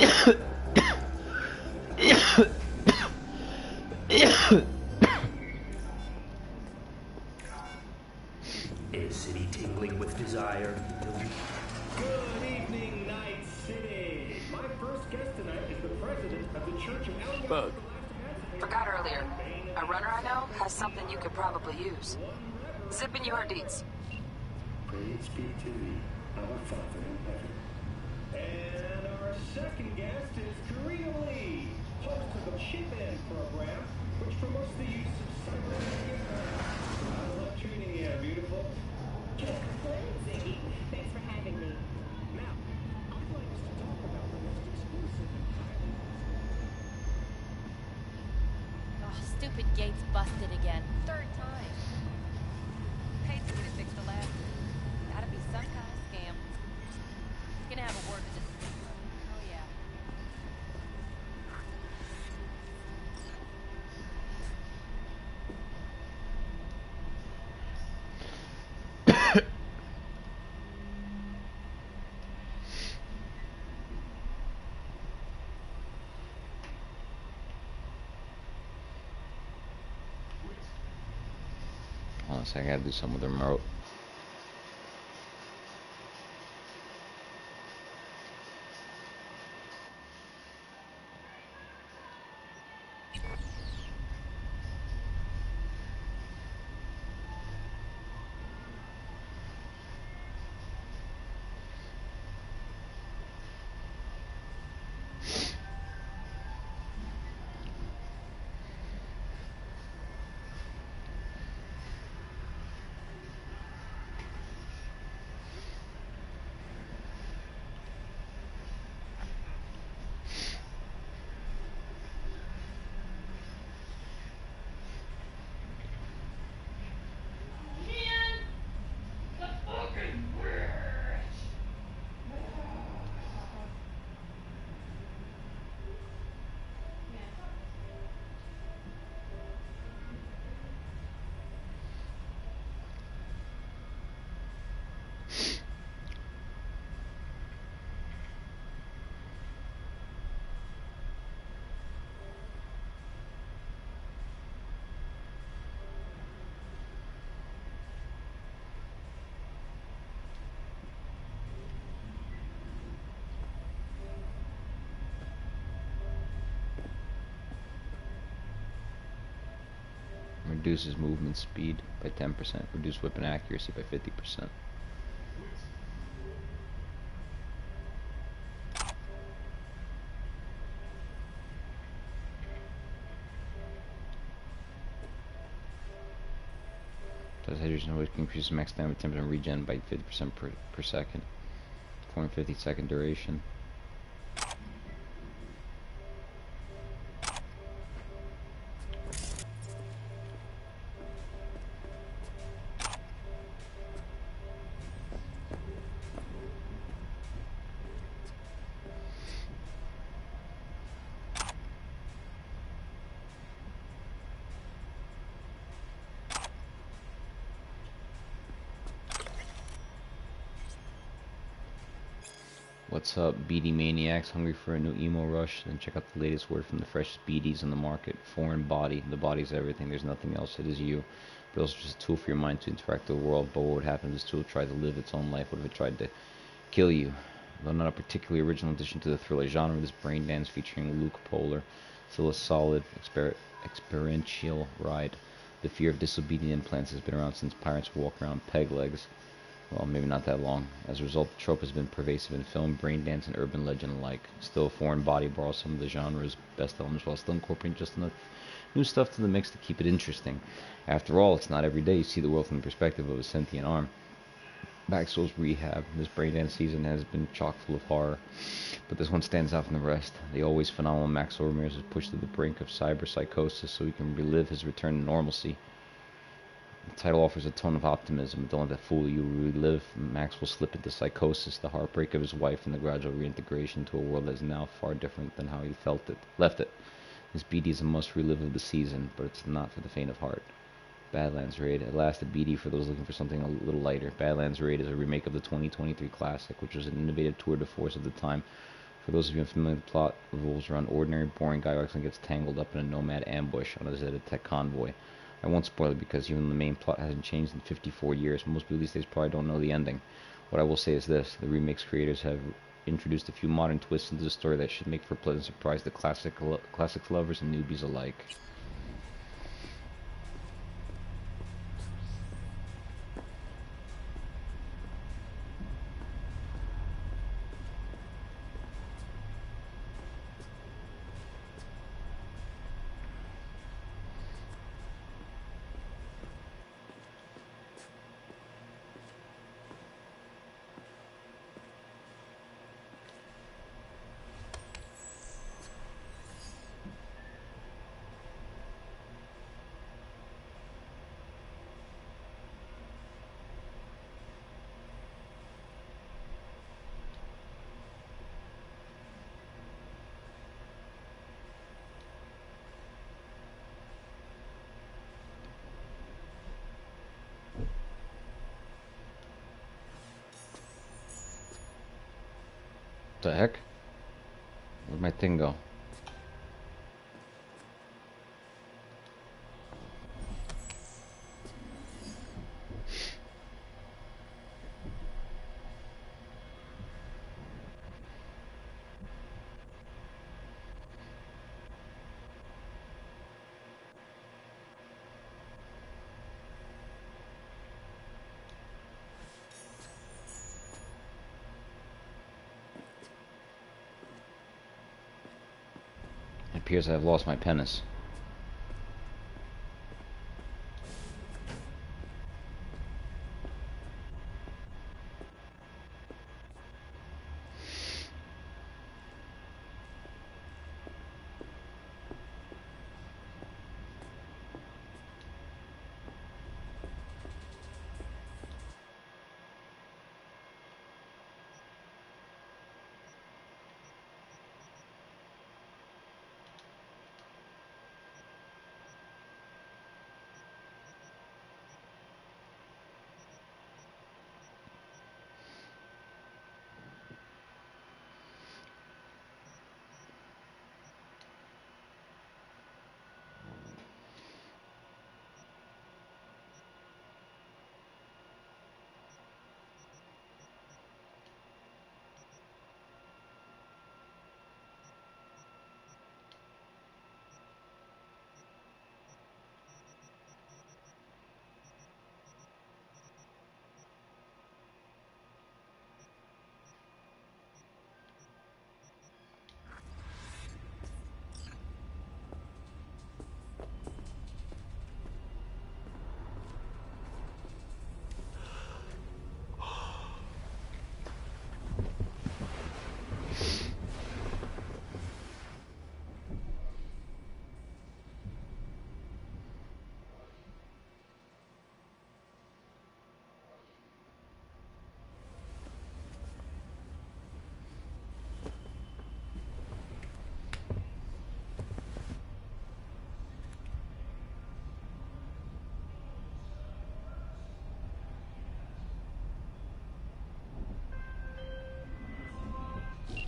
A city tingling with desire. Good evening, Night City. My first guest tonight is the president of the Church of El Bug. Forgot earlier. A runner I know has something you could probably use. Zip in your deeds. Praise be to thee, our Father in heaven. And our second guest is Karina Lee, host of the Chip In program, which promotes the use of Cyberpunk. I love tuning in, beautiful. Can't complain, Ziggy. Thanks for having me. Now, I'd like us to talk about the most exclusive and highly... Oh, stupid gate's busted again. Third time. Hate to get it fixed the last time. Gotta be some kind of scam. Gonna have a word with this. Oh yeah. Hold on a second, I gotta do something with the remote. Reduces movement speed by 10%, reduce weapon accuracy by 50%. Does hydrogen which increases max damage 10% regen by 50% per second. 450-second duration. What's up, BD Maniacs? Hungry for a new emo rush? Then check out the latest word from the freshest BDs on the market. Foreign body. The body's everything. There's nothing else. It is you. But also just a tool for your mind to interact with the world. But what would happen if this tool tried to live its own life? What if it tried to kill you? Though not a particularly original addition to the thriller genre, this brain dance featuring Luke Polar. Still a solid experiential ride. The fear of disobedient implants has been around since pirates walk around peg legs. Well, maybe not that long. As a result, the trope has been pervasive in film, brain dance, and urban legend alike. Still, Foreign Body borrows some of the genre's best elements while still incorporating just enough new stuff to the mix to keep it interesting. After all, it's not every day you see the world from the perspective of a sentient arm. Maxwell's Rehab. This brain dance season has been chock full of horror, but this one stands out from the rest. The always phenomenal Maxwell Ramirez is pushed to the brink of cyberpsychosis so he can relive his return to normalcy. The title offers a tone of optimism. Don't let that fool you. Relive Max will slip into psychosis, the heartbreak of his wife, and the gradual reintegration to a world that is now far different than how he left it. This BD is a must relive of the season, but it's not for the faint of heart. Badlands Raid. At last, a BD for those looking for something a little lighter. Badlands Raid is a remake of the 2023 classic, which was an innovative tour de force at the time, For those of you unfamiliar with the plot, revolves around ordinary, boring guy who accidentally gets tangled up in a nomad ambush on a Zeta-Tech convoy. I won't spoil it because even the main plot hasn't changed in 54 years. Most people these days probably don't know the ending. What I will say is this: the remake's creators have introduced a few modern twists into the story that should make for a pleasant surprise to classic lovers and newbies alike. What the heck? Where'd my thing go? It appears I have lost my penis.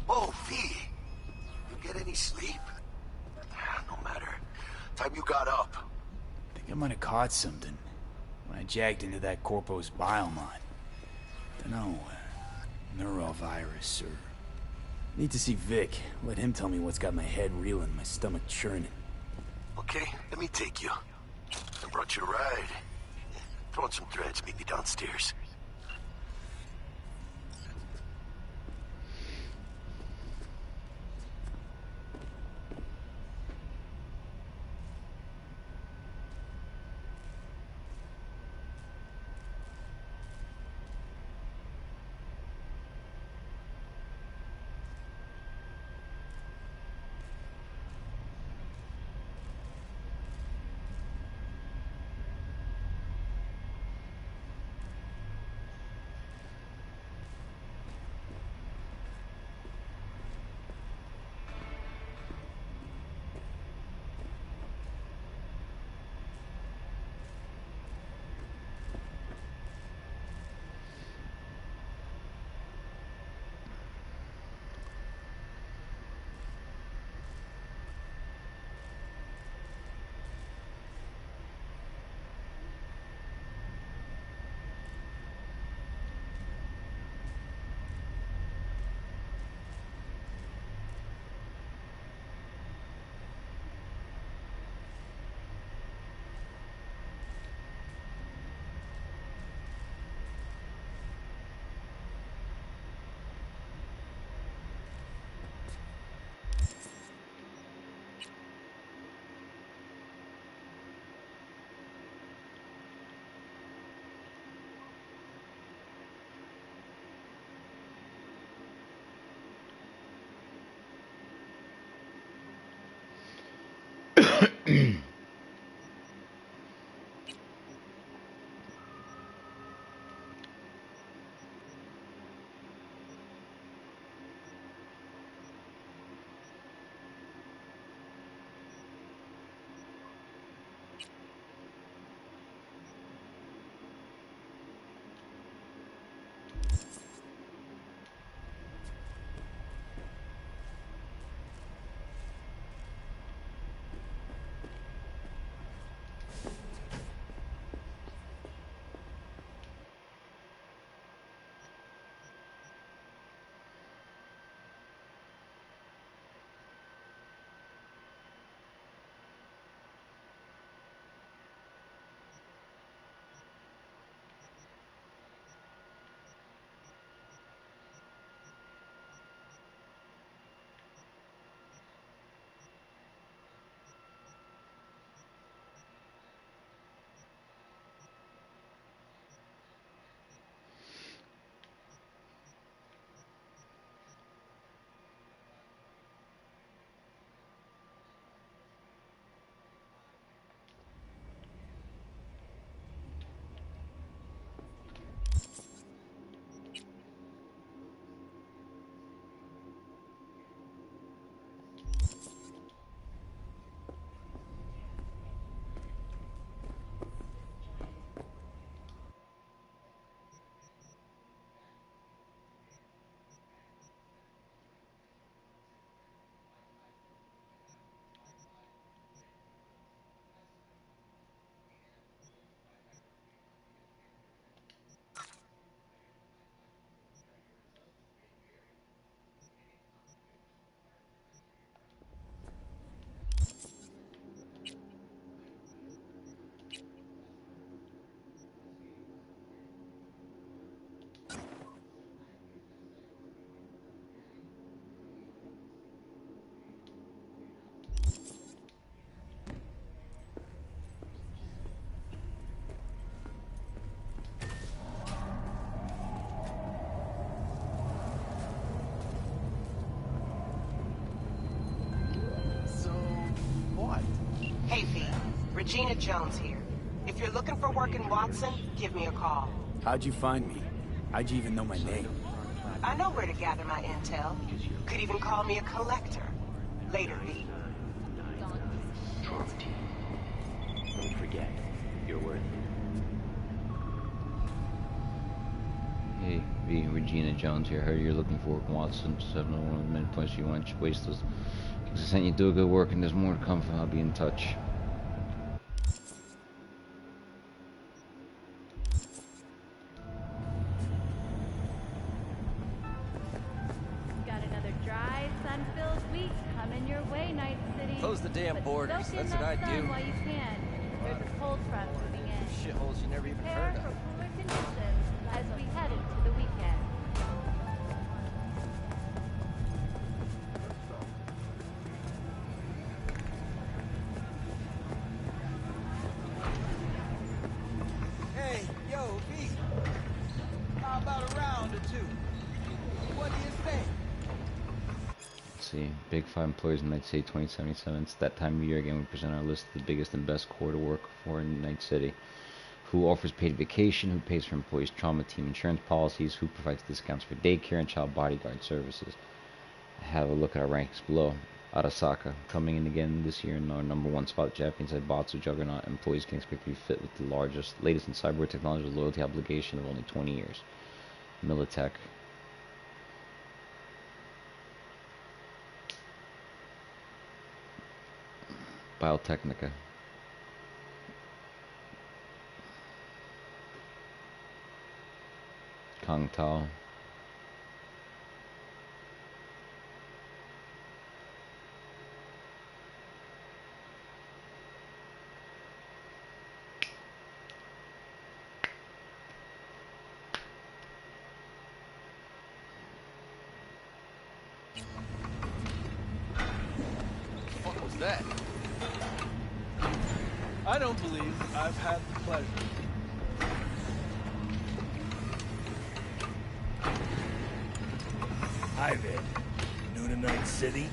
Oh, V, you get any sleep? No matter. Time you got up. I think I might have caught something when I jacked into that Corpo's biomon. Dunno, neurovirus or... Need to see Vic. Let him tell me what's got my head reeling, my stomach churning. Okay, let me take you. I brought you a ride. Throw on some threads, meet me downstairs. Regina Jones here. If you're looking for work in Watson, give me a call. How'd you find me? How'd you even know my name? I know where to gather my intel. Could even call me a collector. Later, V. Don't forget, you're worth it. Hey, V, Regina Jones here. Heard you're looking for work in Watson. 701 many points you want to waste those. I sent you do good work and there's more to come from. I'll be in touch. Got another dry, sun-filled week coming your way, Night City. Close the damn borders. Soak in That's what I that sun do. while you can. There's a cold front moving in. Shitholes you never even Prepare heard for of. cooler conditions as we head into the weekend. Hey, yo, V. How about a round or two? What do you say? Let's see. Big 5 employers in Night City 2077. It's that time of year again. We present our list of the biggest and best core to work for in Night City. Who offers paid vacation, who pays for employees' trauma team insurance policies, who provides discounts for daycare and child bodyguard services. Have a look at our rankings below. Arasaka, coming in again this year in our #1 spot. Japanese Ibatsu juggernaut. Employees can expect to be fit with the latest in cyber technology with loyalty obligation of only 20 years. Militech. Biotechnica. Kang Tao. What was that? I don't believe I've had the pleasure. Hi there. New to Night City?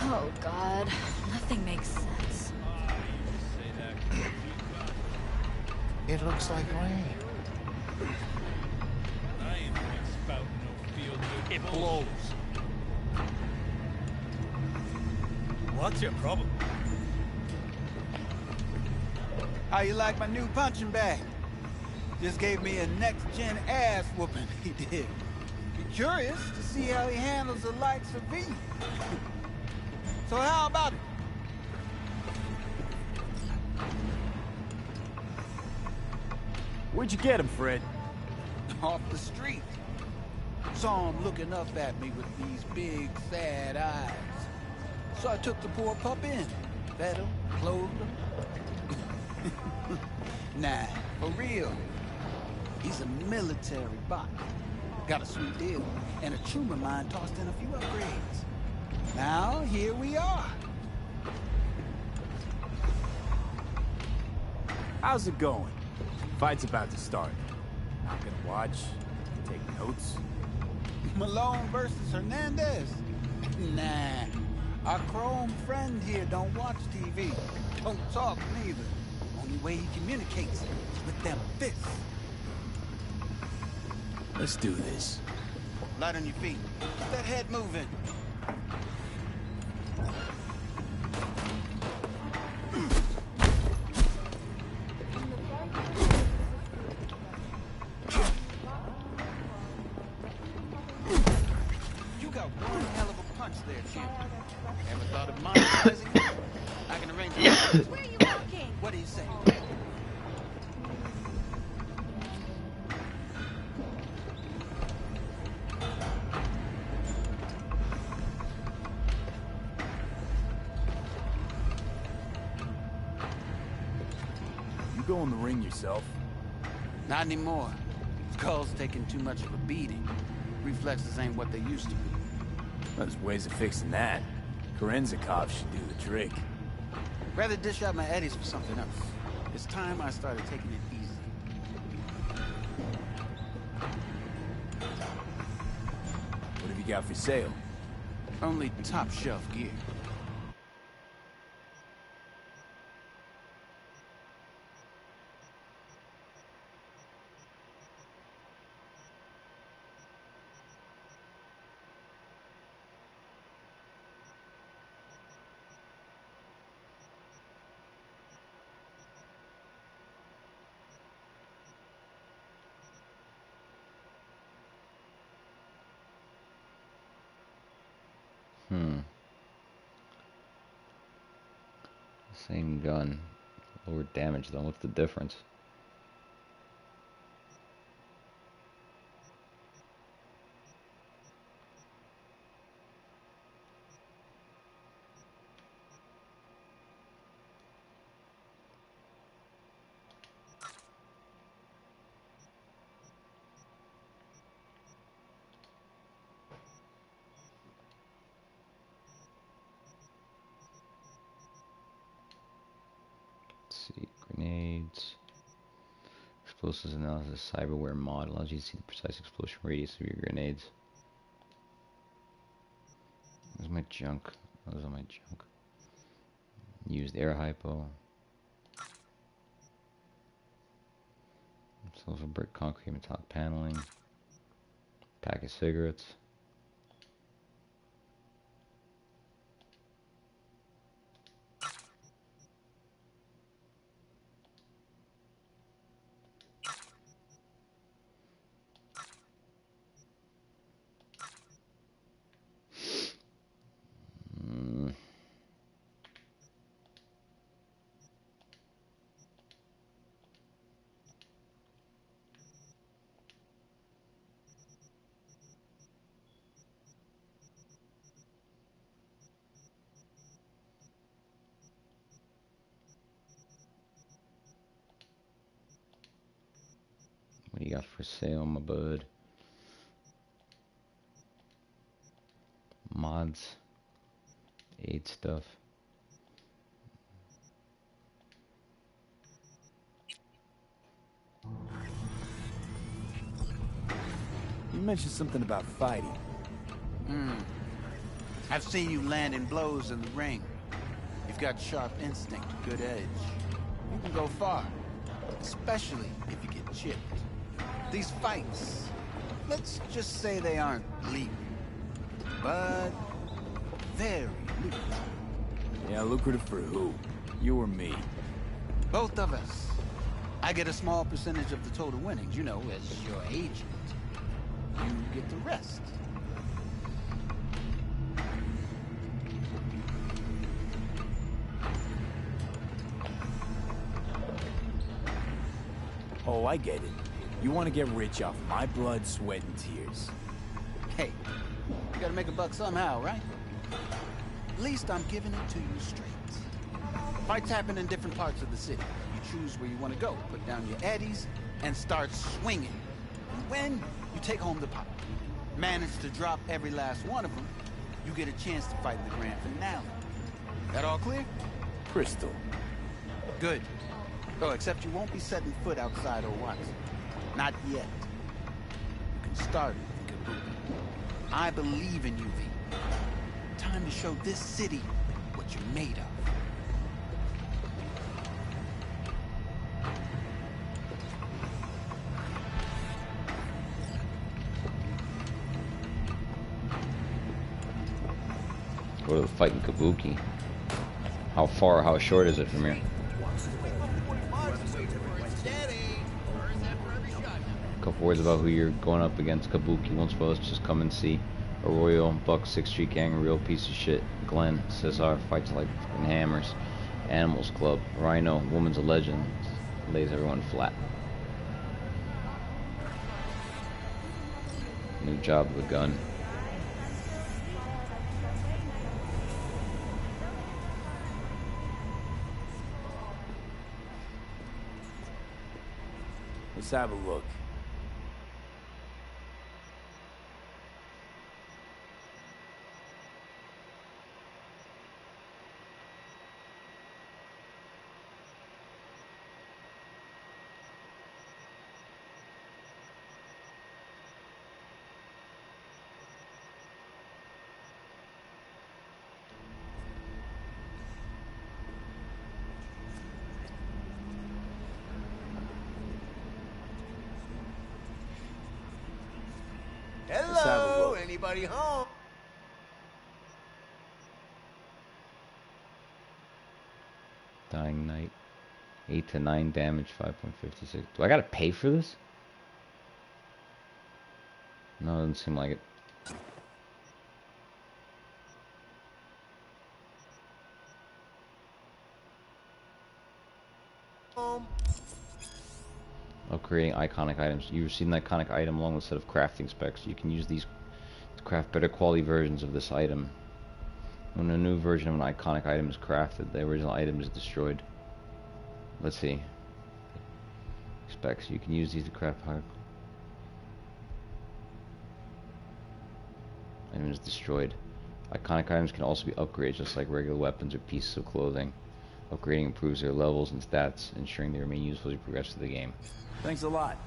Oh, God. Nothing makes sense. It looks like rain. I ain't one spouting no field good. It blows. What's your problem? How you like my new punching bag? Just gave me a next-gen ass whooping, he did. Be curious to see how he handles the likes of V. So how about it? Where'd you get him, Fred? Off the street. Saw him looking up at me with these big, sad eyes. So I took the poor pup in. Fed him, clothed him. Nah, for real. He's a military bot. Got a sweet deal, and a tumor mine tossed in a few upgrades. Now, here we are. How's it going? Fight's about to start. Not gonna watch, take notes. Malone versus Hernandez? Nah. Our chrome friend here don't watch TV. Don't talk neither. Only way he communicates is with them fists. Let's do this. Light on your feet. Get that head moving. You got one hell of a punch there, champion. Ever thought of monetizing it? I can arrange it. Where are you walking? What do you say? You go in the ring yourself. Not anymore. Skull's taking too much of a beating. Reflexes ain't what they used to be. There's ways of fixing that. Korenzikov should do the trick. Rather dish out my eddies for something else. It's time I started taking it easy. What have you got for sale? Only top shelf gear. Same gun. Lower damage though. What's the difference? See, grenades, explosives analysis, cyberware mod allows you to see the precise explosion radius of your grenades. Where's my junk? Those are my junk. Used air hypo. Silver brick, concrete, metallic paneling. Pack of cigarettes. What do you got for sale, my bud? Mods. Aid stuff. You mentioned something about fighting. I've seen you landing blows in the ring. You've got sharp instinct, good edge. You can go far, especially if you get chipped. These fights, let's just say they aren't legal, but very lucrative. Yeah, lucrative for who? You or me? Both of us. I get a small percentage of the total winnings, you know, as your agent. You get the rest. Oh, I get it. You want to get rich off my blood, sweat, and tears. Hey, you gotta make a buck somehow, right? At least I'm giving it to you straight. Fights happen in different parts of the city. You choose where you want to go, put down your eddies, and start swinging. And when you take home the pot, manage to drop every last one of them, you get a chance to fight in the grand finale. That all clear? Crystal. Good. Oh, except you won't be setting foot outside Owat's. Not yet. You can start in Kabuki. I believe in you, V. Time to show this city what you're made of. Go to the fight in Kabuki. How far, how short is it from here? Couple words about who you're going up against. Kabuki won't spoil us, just come and see. Arroyo, Buck, 6th Street Gang, a real piece of shit. Glenn, Cesar, fights like fucking hammers. Animals Club, Rhino, woman's a legend. Lays everyone flat. New job with a gun. Let's have a look. Let's have a Hello, look. anybody home? Dying Knight. 8 to 9 damage, 5.56. Do I gotta pay for this? No, it doesn't seem like it. Home. Upgrading iconic items. You receive an iconic item along with a set of crafting specs. You can use these to craft better quality versions of this item. When a new version of an iconic item is crafted, the original item is destroyed. Let's see. Specs. You can use these to craft higher. Item is destroyed. Iconic items can also be upgraded just like regular weapons or pieces of clothing. Upgrading improves their levels and stats, ensuring they remain useful as you progress through the game. Thanks a lot.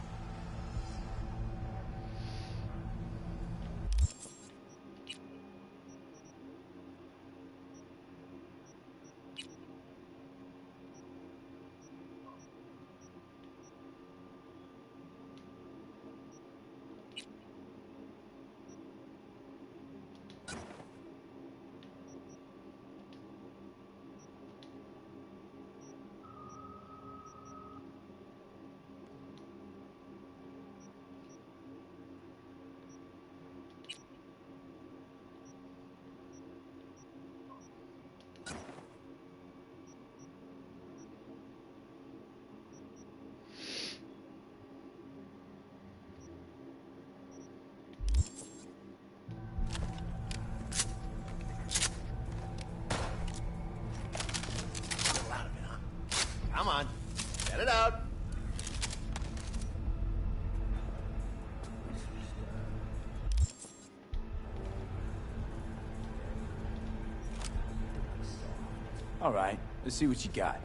Come on, get it out. All right, let's see what you got.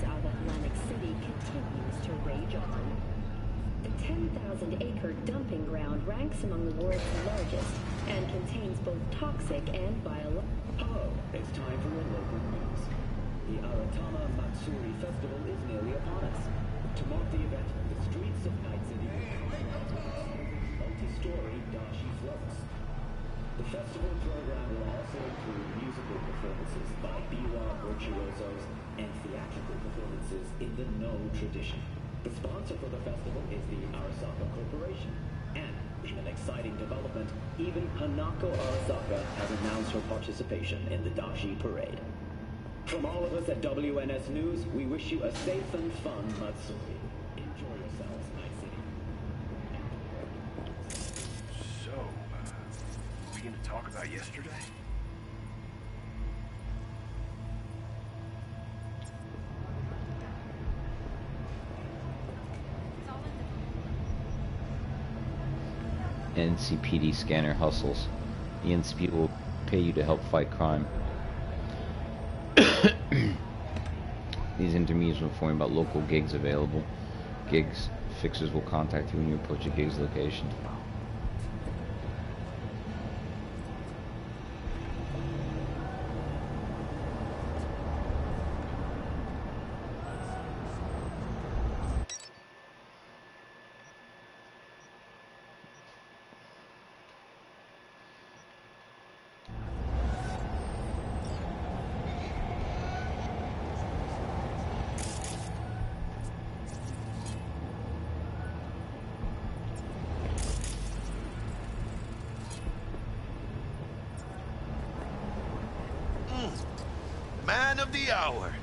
Of Atlantic City continues to rage on. The 10,000-acre dumping ground ranks among the world's largest and contains both toxic and biological. Hello, it's time for your local news. The Aratama Matsuri Festival is nearly upon us. To mark the event, the streets of Night City multi-story dashi floats. The festival program will also include musical performances by biwa virtuosos and theatrical performances in the No tradition. The sponsor for the festival is the Arasaka Corporation. And in an exciting development, even Hanako Arasaka has announced her participation in the Dashi Parade. From all of us at WNS News, we wish you a safe and fun Matsuri. Enjoy yourselves, Night City. So, we going to talk about yesterday? NCPD scanner hustles. The NCPD will pay you to help fight crime. These intermediaries will inform you about local gigs available. Gigs fixers will contact you when you approach a gig's location. the hour.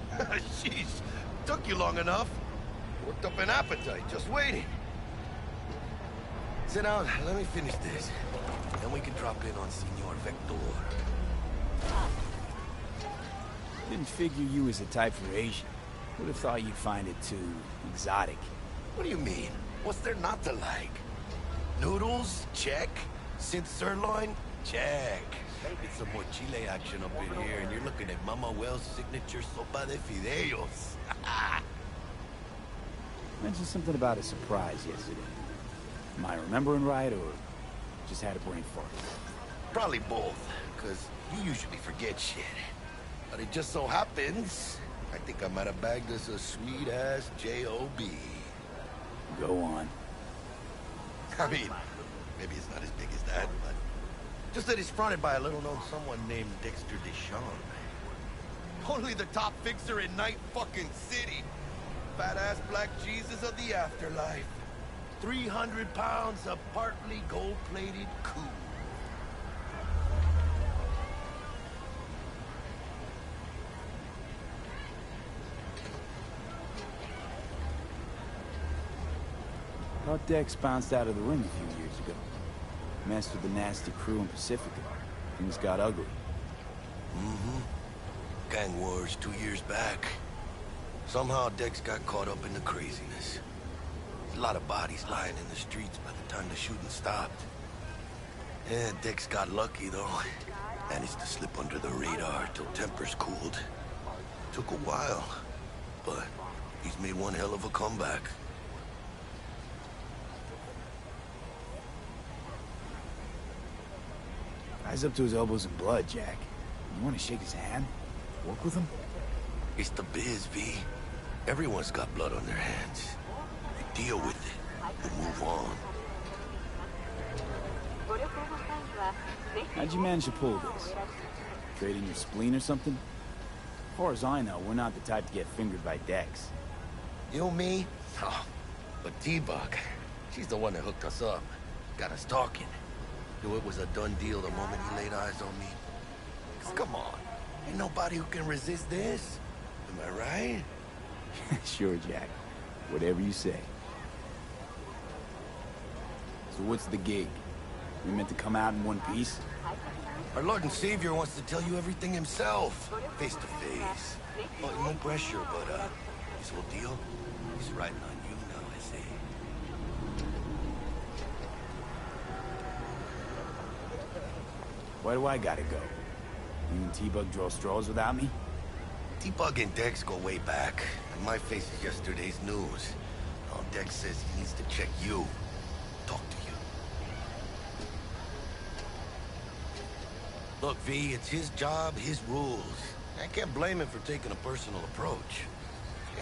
Jeez, took you long enough. Worked up an appetite just waiting. Sit down, let me finish this. Then we can drop in on Senor Vector. Didn't figure you was the type for Asian. Would have thought you'd find it too exotic. What do you mean? What's there not to like? Noodles? Check. Synth sirloin? Check. Get some more chile action up in here, and you're looking at Mama Wells' signature sopa de fideos. Mentioned something about a surprise yesterday. Am I remembering right, or just had a brain fart? Probably both, because you usually forget shit. But it just so happens, I think I might have bagged us a sweet-ass J.O.B. Go on. I mean, maybe it's not as big as that, but just that he's fronted by a little-known someone named Dexter Deshawn. Only the top fixer in Night fucking City. Fat-ass black Jesus of the afterlife. 300 pounds of partly gold-plated coup. Thought Dex bounced out of the ring a few years ago. Messed with the nasty crew in Pacifica. Things got ugly. Mm-hmm. Gang wars 2 years back. Somehow Dex got caught up in the craziness. There's a lot of bodies lying in the streets by the time the shooting stopped. Yeah, Dex got lucky though. Managed to slip under the radar till tempers cooled. Took a while, but he's made one hell of a comeback. Guy's up to his elbows in blood, Jack. You want to shake his hand? Work with him? It's the biz, V. Everyone's got blood on their hands. They deal with it and move on. How'd you manage to pull this? Trading your spleen or something? As far as I know, we're not the type to get fingered by Dex. You, me? Oh, but T-Bug, she's the one that hooked us up. Got us talking. Knew it was a done deal the moment he laid eyes on me. 'Cause come on, ain't nobody who can resist this. Am I right? Sure, Jack. Whatever you say. So what's the gig? We meant to come out in one piece? Our Lord and Savior wants to tell you everything himself, face to face. Well, no pressure, but this whole deal is riding on you now, I say. Why do I gotta go? You and T-Bug draw straws without me? T-Bug and Dex go way back, and my face is yesterday's news. Now Dex says he needs to check you, talk to you. Look, V, it's his job, his rules. I can't blame him for taking a personal approach.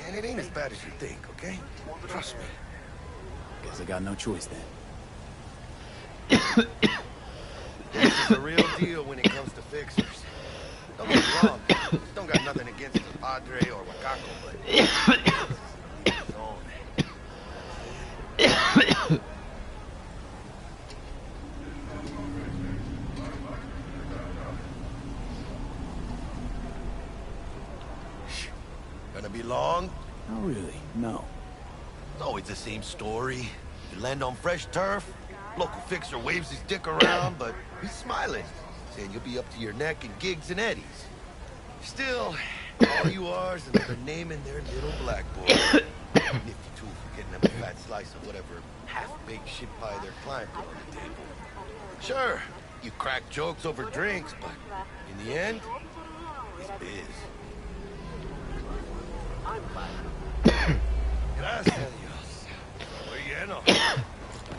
And it ain't as bad as you think, okay? Trust me. Guess I got no choice then. This is a real deal when it comes to fixers. Don't get me wrong, don't got nothing against the Padre or Wakako, but... Gonna be long? Not really, no. It's always the same story. You land on fresh turf, local fixer waves his dick around, but he's smiling, saying you'll be up to your neck in gigs and eddies. Still, all you are is another name in their little blackboard. Nifty tool for getting them a fat slice of whatever half-baked shit pie their client put on the table. Sure, you crack jokes over drinks, but in the end, it's biz. Gracias, Dios. Muy lleno.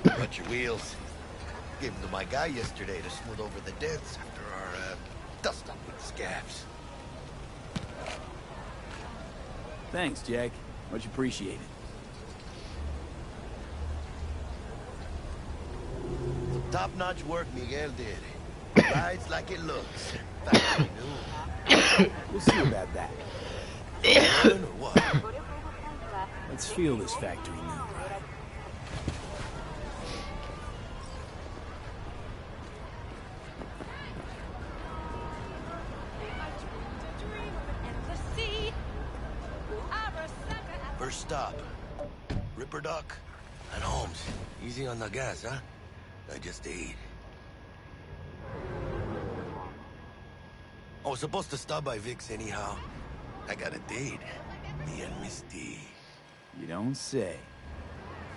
Got your wheels. Gave them to my guy yesterday to smooth over the dents after our dust up with scabs. Thanks, Jack. Much appreciated. Some top-notch work Miguel did. Rides like it looks. Factory new. We'll see about that. Or what? Let's feel this factory new ride. The sea stop. Ripper Doc and Holmes. Easy on the gas, huh? I just ate. I was supposed to stop by Vic's anyhow. I got a date. Me and Misty. You don't say.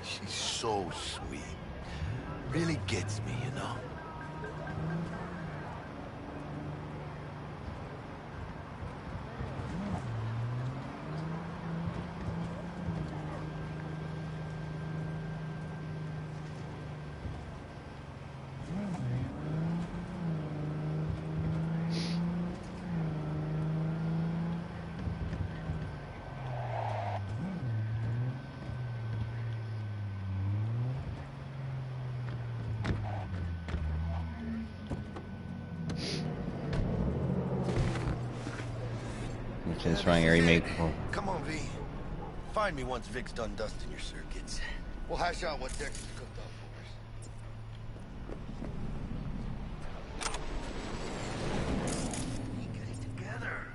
She's so sweet. Really gets me, you know? Since trying to remake. Come on, V. Find me once Vic's done dusting your circuits. We'll hash out what Dexter's cooked up for us. Get it together.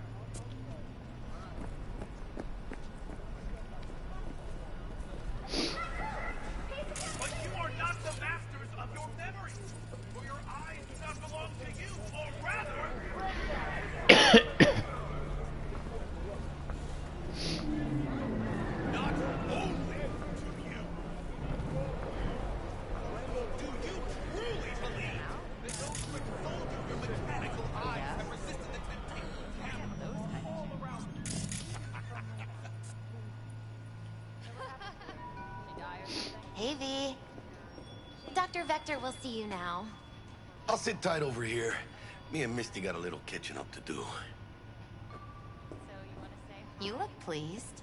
But you are not the masters of your memories, for your eyes do not belong to you, or rather... not only to you. Do you truly believe that those who have sold you your mechanical eyes have resisted the temptation to have those all around you? Hey, V. Dr. Vector will see you now. I'll sit tight over here. Me and Misty got a little catching up to do. You look pleased.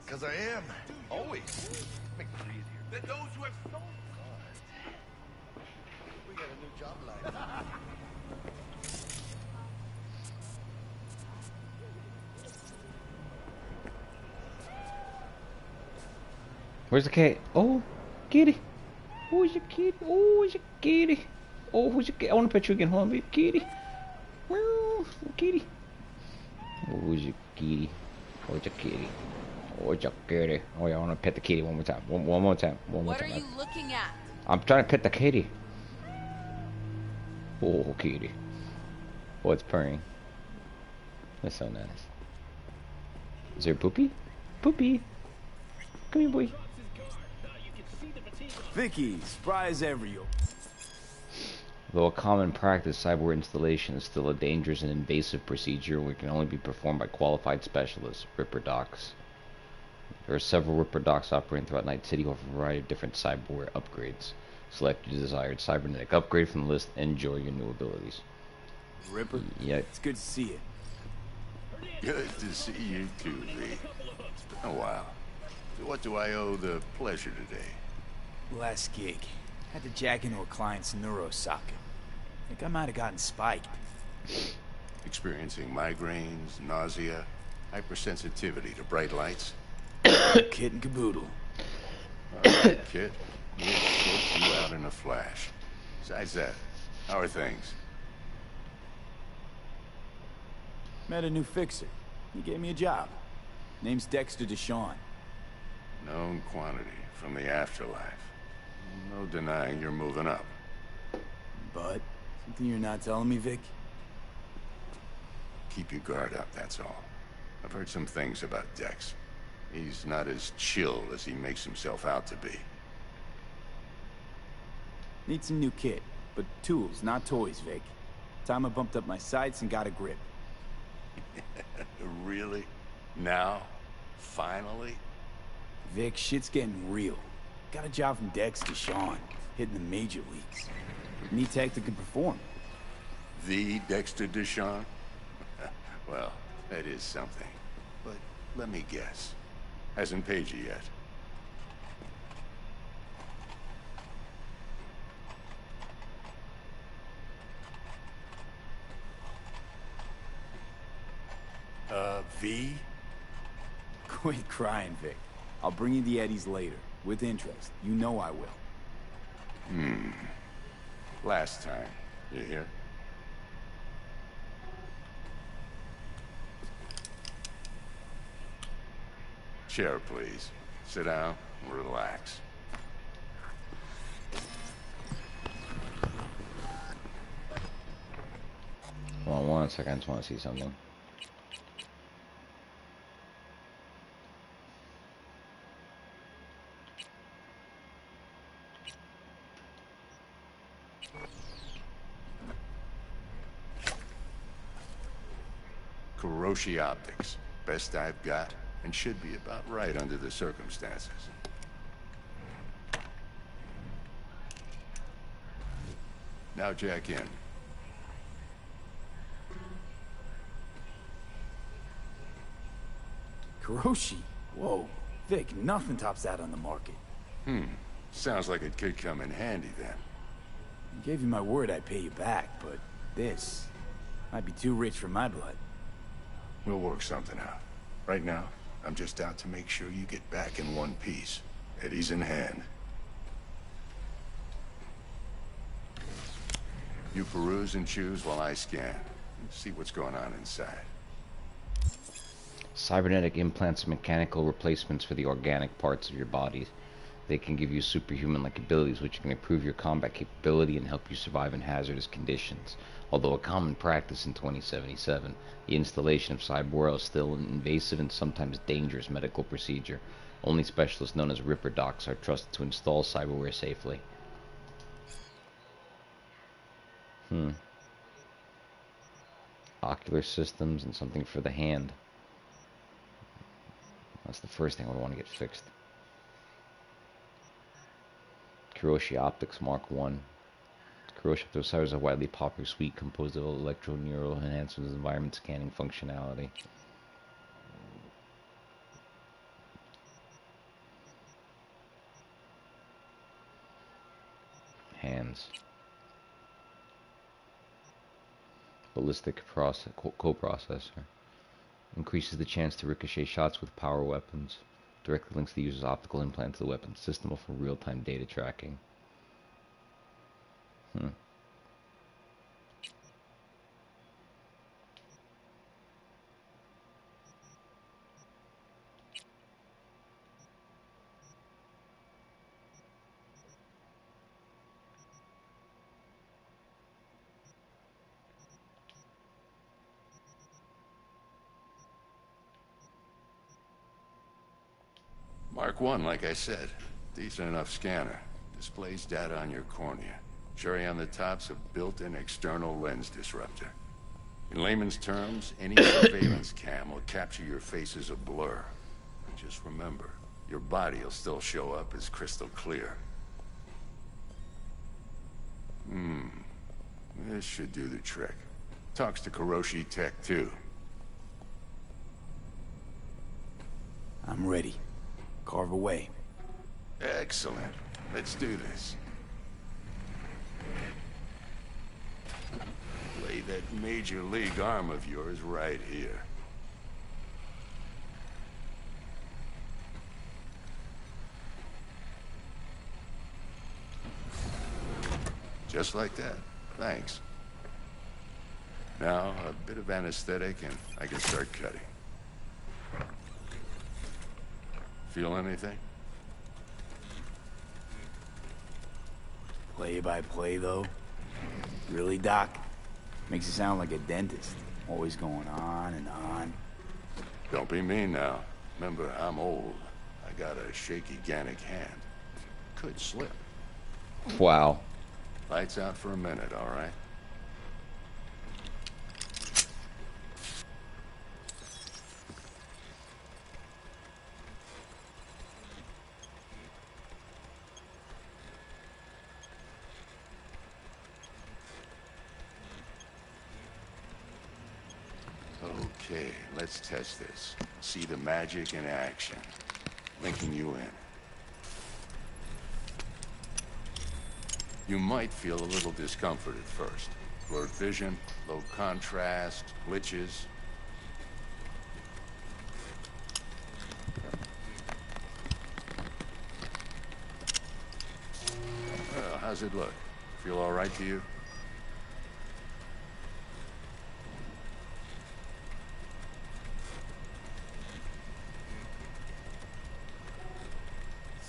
'Cause I am. Always. Make it easier. That those who have sold We got a new job line. Where's the cat? Oh, kitty. Who's your kitty? Oh, who's your kitty? Oh, who's your kitty? I want to pet you again. Hold on, baby. Kitty. Meow. Kitty. Oh, who's your kitty? Who's your kitty? Who's your kitty? Oh, yeah, I want to pet the kitty one more time. One more time. One more What time. are you looking at? I'm trying to pet the kitty. Oh, kitty. Oh, it's purring. That's so nice. Is there Poopy? Poopy. Come here, boy. Vicky, spry as ever, yo. Though a common practice, cyber installation is still a dangerous and invasive procedure which can only be performed by qualified specialists, Ripper Docs. There are several Ripper Docs operating throughout Night City with a variety of different cyberware upgrades. Select your desired cybernetic upgrade from the list and enjoy your new abilities. Ripper? Yeah. It's good to see you. Good to see you too, V. It's been a while. So what do I owe the pleasure today? Last gig. Had to jack into a client's neuro socket. Think I might have gotten spiked. Experiencing migraines, nausea, hypersensitivity to bright lights? Kit and caboodle. Alright, Kit. We'll sort you out in a flash. Besides that, how are things? Met a new fixer. He gave me a job. Name's Dexter Deshawn. Known quantity from the afterlife. No denying you're moving up. But, something you're not telling me, Vic? Keep your guard up, that's all. I've heard some things about Dex. He's not as chill as he makes himself out to be. Need some new kit, but tools, not toys, Vic. Time I bumped up my sights and got a grip. Really? Now? Finally? Vic, shit's getting real. Got a job from Dex to Sean, hitting the major leagues. Need tech that can perform. The Dexter Deshawn? Well, that is something. But let me guess. Hasn't paid you yet. V? Quit crying, Vic. I'll bring you the eddies later, with interest. You know I will. Last time. You hear? Chair, please. Sit down and relax. Hold on 1 second, I just want to see something. Kuroshi Optics. Best I've got, and should be about right under the circumstances. Now jack in. Kuroshi? Whoa. Vic, nothing tops that on the market. Sounds like it could come in handy then. I gave you my word I'd pay you back, but this might be too rich for my blood. We'll work something out. Right now, I'm just out to make sure you get back in one piece. Eddie's in hand. You peruse and choose while I scan. See what's going on inside. Cybernetic implants are mechanical replacements for the organic parts of your body. They can give you superhuman-like abilities which can improve your combat capability and help you survive in hazardous conditions. Although a common practice in 2077, the installation of cyborg is still an invasive and sometimes dangerous medical procedure. Only specialists known as Ripper Docs are trusted to install cyberware safely. Ocular systems and something for the hand. That's the first thing I would want to get fixed. Kuroshi Optics Mark 1. Kuroshi Optics is a widely popular suite composed of electro-neural enhancements and environment scanning functionality. Hands. Ballistic coprocessor. Increases the chance to ricochet shots with power weapons. Directly links the user's optical implant to the weapon system for real-time data tracking. Mark 1, like I said. Decent enough scanner. Displays data on your cornea. Cherry on the top's a built-in external lens disruptor. In layman's terms, any surveillance cam will capture your face as a blur. Just remember, your body will still show up as crystal clear. This should do the trick. Talks to Kuroshi Tech, too. I'm ready. Carve away. Excellent. Let's do this. Lay that major league arm of yours right here. Just like that. Thanks. Now, a bit of anesthetic and I can start cutting. Feel anything? Play by play, though? Really, Doc? Makes you sound like a dentist. Always going on and on. Don't be mean now. Remember, I'm old. I got a shaky Gannic hand. Could slip. Wow. Lights out for a minute, all right? Okay, let's test this. See the magic in action. Linking you in. You might feel a little discomfort at first. Blurred vision, low contrast, glitches. Well, how's it look? Feel all right to you?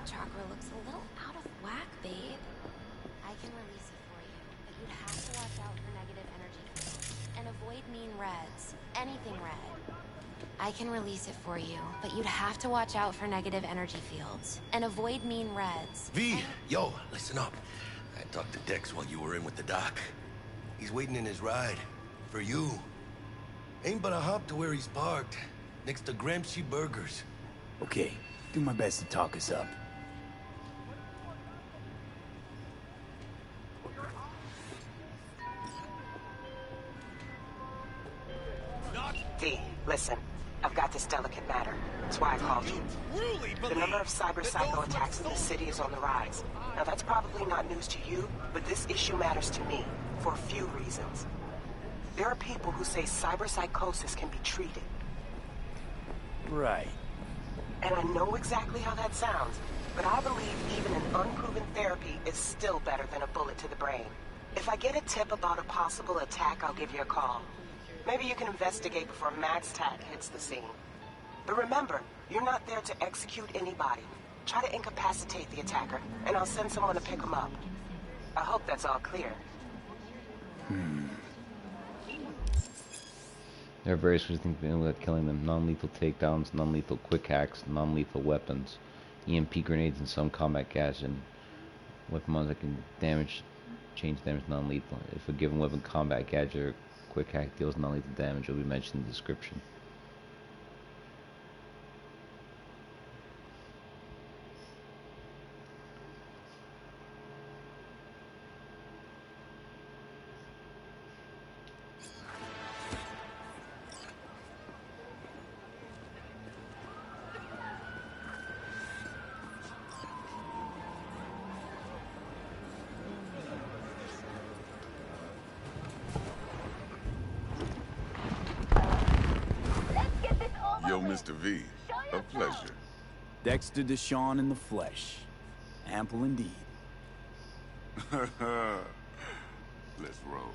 throat chakra looks a little out of whack, babe. I can release it for you, but you'd have to watch out for negative energy fields and avoid mean reds. Anything red. I can release it for you, but you'd have to watch out for negative energy fields and avoid mean reds. V, yo, listen up. I talked to Dex while you were in with the doc. He's waiting in his ride. For you. Ain't but a hop to where he's parked. Next to Gramsci Burgers. Okay, do my best to talk us up. V, listen. I've got this delicate matter. That's why I called you. The number of cyber-psycho attacks in the city is on the rise. Now that's probably not news to you, but this issue matters to me for a few reasons. There are people who say cyberpsychosis can be treated. Right. And I know exactly how that sounds, but I believe even an unproven therapy is still better than a bullet to the brain. If I get a tip about a possible attack, I'll give you a call. Maybe you can investigate before MaxTac hits the scene. But remember, you're not there to execute anybody. Try to incapacitate the attacker, and I'll send someone to pick him up. I hope that's all clear. There are various ways to think without killing them. Non-lethal takedowns, non-lethal quick hacks, non-lethal weapons, EMP grenades, and some combat gas and weapons that can change damage non-lethal. If a given weapon, combat gadget, or quick hack deals non-lethal damage, it will be mentioned in the description. Yo, Mr. V, a pleasure. Dexter Deshawn in the flesh. Ample indeed. Let's roll.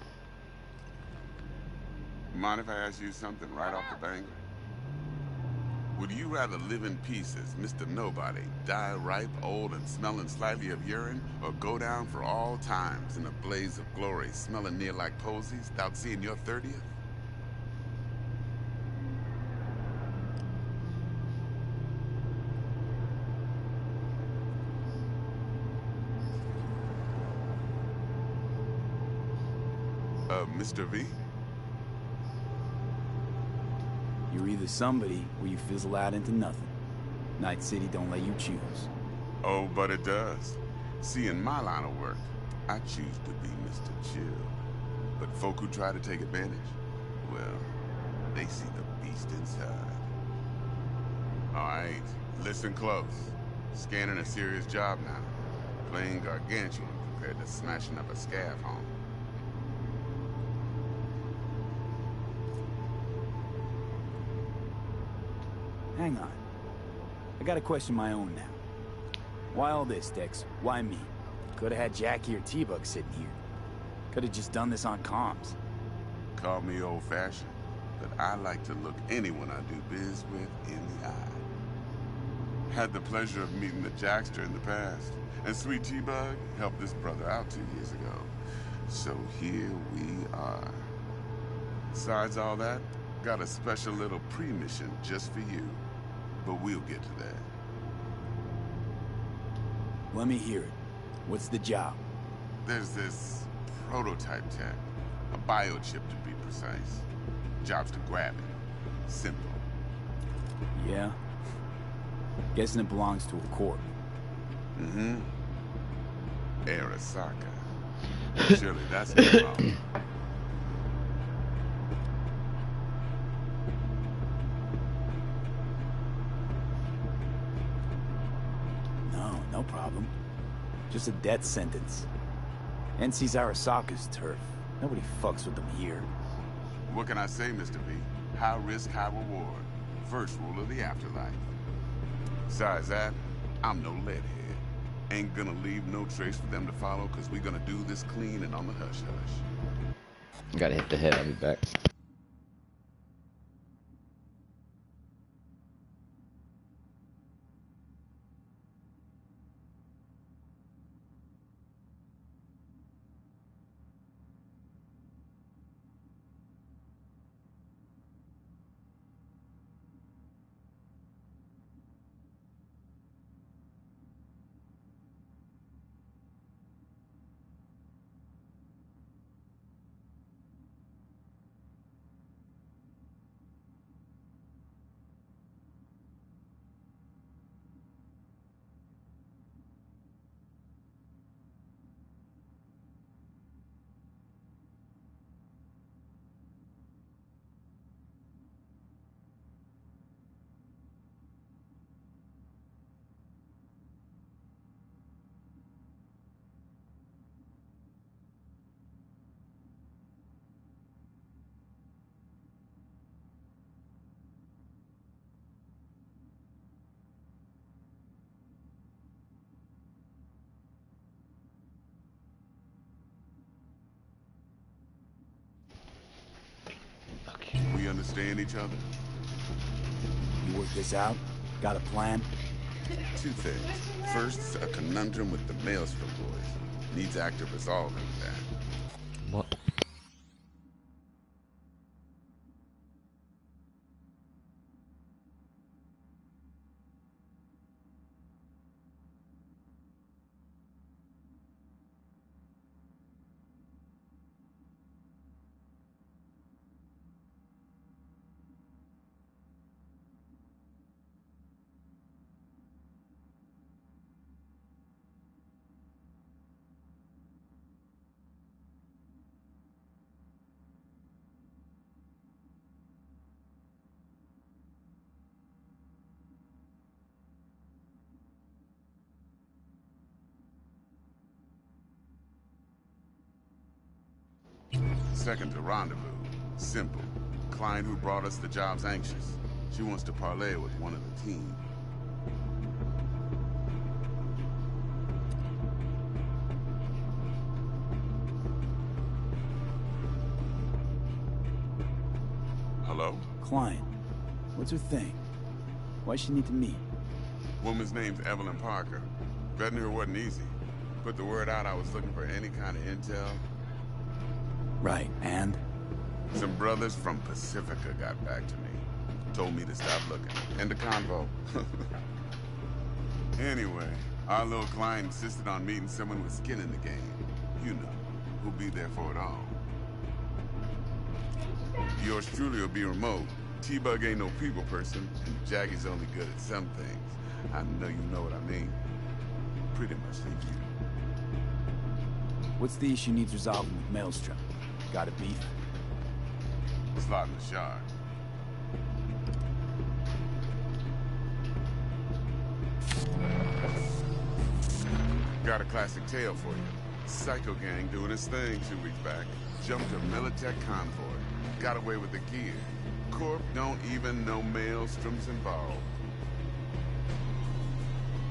Mind if I ask you something right off the banger? Would you rather live in pieces, Mr. Nobody, die ripe, old, and smelling slightly of urine, or go down for all times in a blaze of glory, smelling near like posies, without seeing your 30th? Mr. V? You're either somebody or you fizzle out into nothing. Night City don't let you choose. Oh, but it does. See, in my line of work, I choose to be Mr. Chill. But folk who try to take advantage, well, they see the beast inside. All right, listen close. Scanning a serious job now. Playing gargantuan compared to smashing up a scav home. Hang on. I got a question my own now. Why all this, Dex? Why me? Could have had Jackie or T-Bug sitting here. Could have just done this on comms. Call me old-fashioned, but I like to look anyone I do biz with in the eye. Had the pleasure of meeting the Jackster in the past, and Sweet T-Bug helped this brother out 2 years ago. So here we are. Besides all that, got a special little pre-mission just for you. But we'll get to that. Let me hear it. What's the job? There's this prototype tech. A biochip to be precise. Job's to grab it. Simple. Yeah? Guessing it belongs to a corp. Mm-hmm. Arasaka. Surely that's not wrong. No problem. Just a death sentence. NC's Arasaka's turf. Nobody fucks with them here. What can I say, Mr. V? High risk, high reward. First rule of the afterlife. Besides that, I'm no leadhead. Ain't gonna leave no trace for them to follow, cause we're gonna do this clean and on the hush-hush. Gotta hit the head, I'll be back. understand each other? You work this out? Got a plan? Two things. First, a conundrum with the Maelstrom boys. Needs active resolving that. What? Second to rendezvous. Simple. Client who brought us the job's anxious. She wants to parlay with one of the team. Hello? Client. What's her thing? Why's she need to meet? Woman's name's Evelyn Parker. Vetting her wasn't easy. Put the word out I was looking for any kind of intel. Right, and? Some brothers from Pacifica got back to me. Told me to stop looking. End of convo. Anyway, our little client insisted on meeting someone with skin in the game. You know, who'll be there for it all. Yours truly will be remote. T-Bug ain't no people person, and Jaggie's only good at some things. I know you know what I mean. Pretty much leave you. What's the issue needs resolving with Maelstrom? Got a beef? Slot in the shard. Got a classic tale for you. Psycho gang doing his thing 2 weeks back. Jumped a Militech convoy. Got away with the gear. Corp don't even know Maelstrom's involved.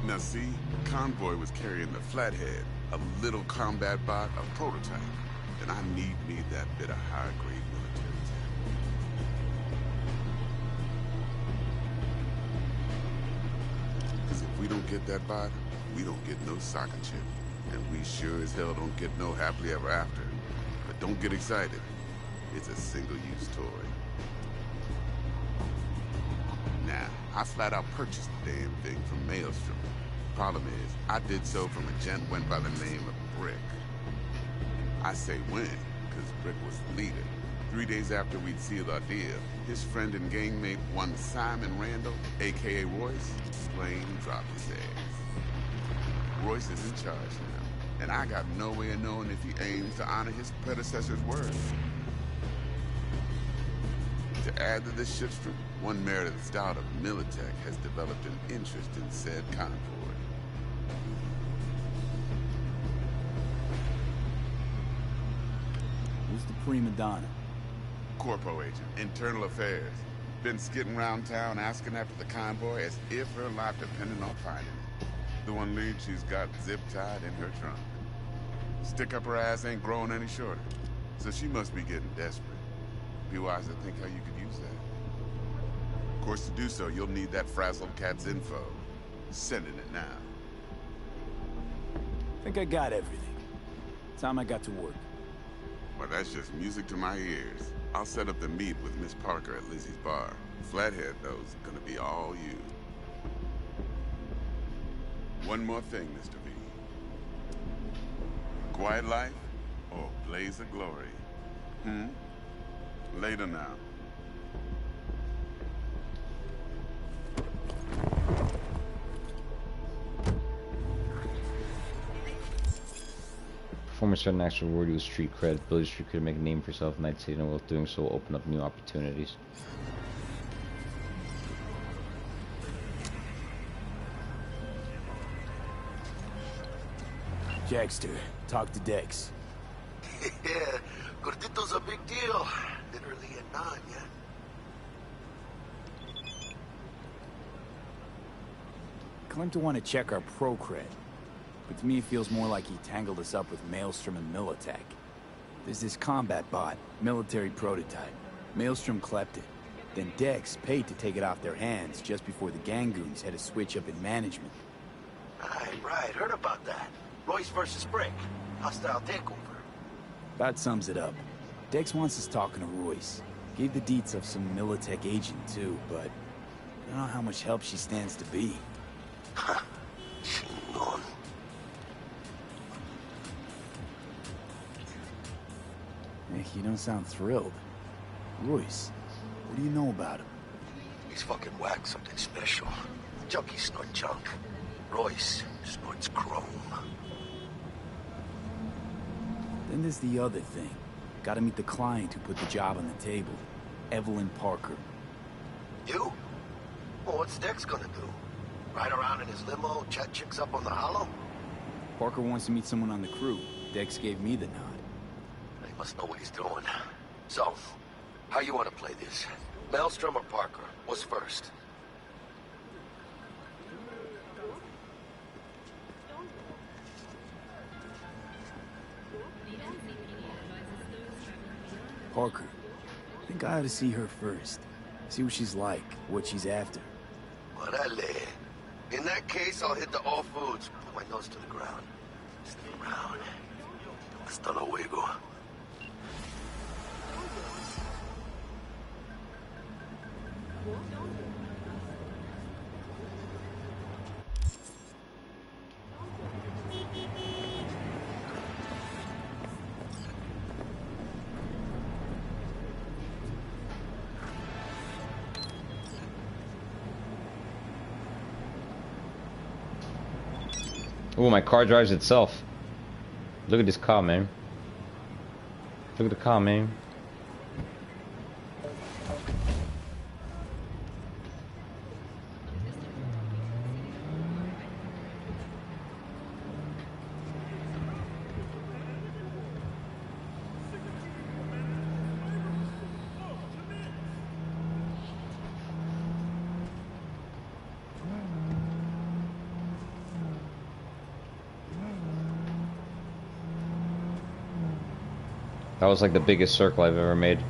Now see, convoy was carrying the Flathead, a little combat bot, a prototype. And I need me that bit of high-grade military tech. Because if we don't get that bot, we don't get no soccer chip. And we sure as hell don't get no happily ever after. But don't get excited. It's a single-use toy. Now, I flat out purchased the damn thing from Maelstrom. Problem is, I did so from a gent went by the name of Brick. I say when, because Brick was the leader. 3 days after we'd sealed our deal, his friend and gangmate, one Simon Randall, a.k.a. Royce, plain dropped his ass. Royce is in charge now, and I got no way of knowing if he aims to honor his predecessor's word. To add to this shitstorm, one Meredith Stout of Militech has developed an interest in said convoy. Who's the prima donna? Corpo agent, internal affairs. Been skidding around town asking after the convoy as if her life depended on finding it. The one lead she's got zip-tied in her trunk. Stick up her ass ain't growing any shorter, so she must be getting desperate. Be wise to think how you could use that. Of course, to do so, you'll need that frazzled cat's info. Sending it now. Think I got everything. Time I got to work. Well, that's just music to my ears. I'll set up the meet with Miss Parker at Lizzie's bar. Flathead, though, is gonna be all you. One more thing, Mr. V. Quiet life or blaze of glory? Later now. Performance started an extra reward with street cred. Build street cred to make a name for yourself in Night City, and while doing so, will open up new opportunities. Jackster, talk to Dex. Yeah, Gordito's a big deal. Literally a non, yeah? Claimed to want to check our pro cred. But to me it feels more like he tangled us up with Maelstrom and Militech. There's this combat bot, military prototype. Maelstrom clept it. Then Dex paid to take it off their hands just before the Gangoons had a switch up in management. Right. Heard about that. Royce versus Brick. Hostile takeover. About sums it up. Dex wants us talking to Royce. Gave the deets of some Militech agent, too, but I don't know how much help she stands to be. Chingón. Nick, you don't sound thrilled. Royce, what do you know about him? He's fucking whack, something special. Junkies snort junk. Royce snorts chrome. Then there's the other thing. Gotta meet the client who put the job on the table. Evelyn Parker. You? Well, what's Dex gonna do? Ride around in his limo, chat chicks up on the hollow? Parker wants to meet someone on the crew. Dex gave me the nod. He must know what he's doing. So, how you want to play this? Maelstrom or Parker? What's first? Parker. I think I ought to see her first. See what she's like, what she's after. Orale. In that case, I'll hit the all foods. Put my nose to the ground. Stay around. Hasta luego. Ooh, my car drives itself. Look at this car, man. Look at the car, man. That was like the biggest circle I've ever made.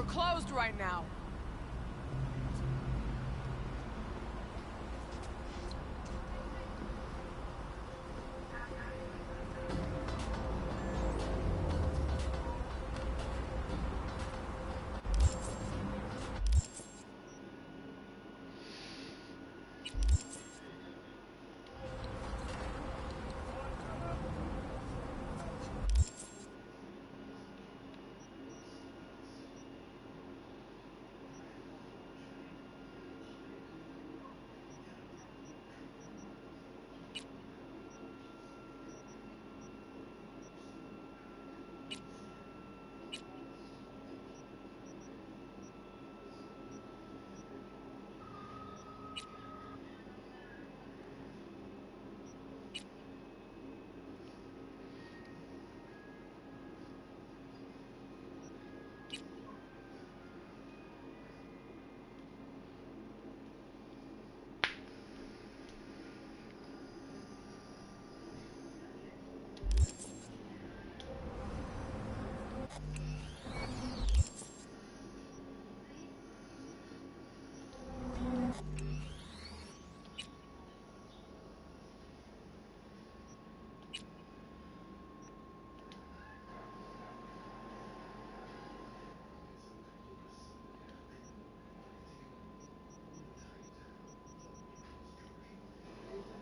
Closed right now.